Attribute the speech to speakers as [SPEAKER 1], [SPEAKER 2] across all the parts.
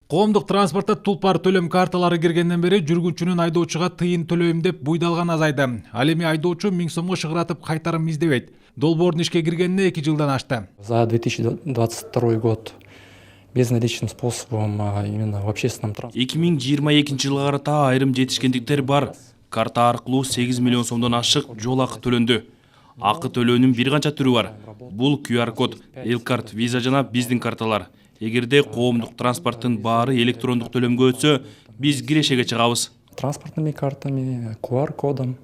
[SPEAKER 1] Коомдук транспортта тулпар төлөм карталары киргенден бери жүргүнчүнүн айдоочуга тыйын төлөйм деп буйдалган азайды. Ал эми айдоочу 1000 сомго шыгыратып кайтарым издебейт. Долбоордун ишке киргенине 2 жылдан ашты.
[SPEAKER 2] За 2022 год безналичным способом именно в общественном транспорте.
[SPEAKER 3] 2022 жылга карата айрым жетишкендиктер бар. Карта аркылуу 8 миллион сомдон ашык жол акы төлөндү. Акы төлөөнүн бир канча түрү бар. Бул QR код, Элкарт, виза жана биздин карталар. Эгерде коомдук транспорттун баары электрондук төлөмгө өтсө, биз кирешеге чыгабыз.
[SPEAKER 2] Транспортными картами, QR-кодом.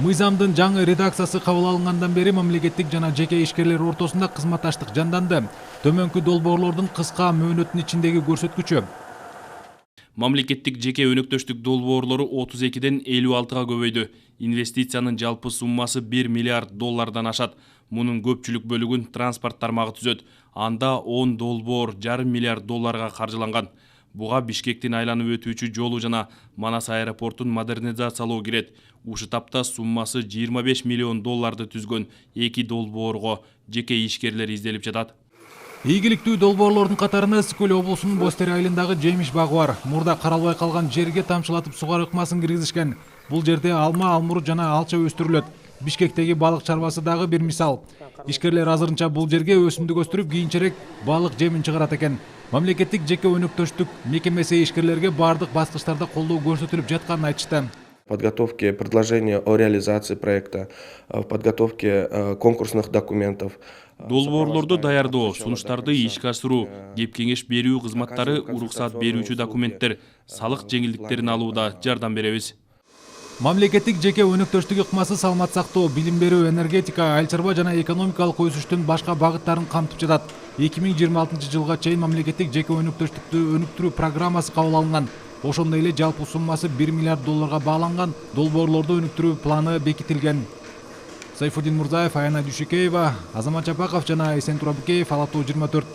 [SPEAKER 1] Мыйзамдын жаңы редакциясы кабыл алынгандан бери мамлекеттик жана жеке ишкерлер ортосунда кызматташтык жанданды. Төмөнкү долбоорлордун кыска мөөнөтүнүн ичиндеги көрсөткүчү.
[SPEAKER 3] Мамлекеттик жеке өнөктөштүк долбоорлору 32ден 56га көбөйдү. Инвестициянын жалпы суммасы 1 миллиард доллардан ашат. Мунун көпчүлүк бөлүгүн транспорт тармагы түзөт. Анда 10 долбоор жарым миллиард долларга каржыланган. Буга Бишкектин айланып өтүүчү жолу жана Манас аэропортун модернизациялоо кирет. Ушу тапта суммасы 25 миллион долларды түзгөн 2 долбоорго жеке ишкерлер изделип жатат.
[SPEAKER 1] Ийгиликтүү долбоорлордун катарында Скөл облусунун Бостери айылындагы жемиш багы бар. Мурда каралбай калган жерге тамчылатып сугар ыкмасын киргизишкен. Бул жерде алма, алмурут жана алча өстүрүлөт. Бишкектеги балык чарбасы дагы бир мисал. Ишкерлер азырынча бул жерге өсүмдүк өстүрүп, кийинчерээк балык жемин чыгарат экен. Мамлекеттик жеке өнөктөштүк мекемеси ишкерлерге бардык баскычтарда колдоо көрсөтүлүп жатканын айтышты.
[SPEAKER 4] Подготовке предложения о реализации проекта, в подготовке конкурсных документов.
[SPEAKER 3] Долбоорлорду даярдоо, сунуштарды ишке ашыруу, кеп кеңеш берүү кызматтары, уруксаат берүүчү документтер, салык жеңилдиктерин алууда жардам беребиз.
[SPEAKER 1] Мамлекеттик жеке өнөктөштүк ыкмасы саламат сактоо, билим берүү, энергетика, айыл чарба жана экономикалык өсүштүн башка багыттарын камтып жатат. 2026 жылга чейин мамлекеттик жеке өнөктөштүктү өнүктүрүү программасы кабыл алынган. Ошондой эле жалпы суммасы 1 миллиард долларга бааланган долбоорлорду өнүктүрүү планы бекитилген. Сайфуддин Мурзаев, Аяна Дүйшекеева, Азамат Жапаков жана Эсен Турабекеев, Ала Тоо 24.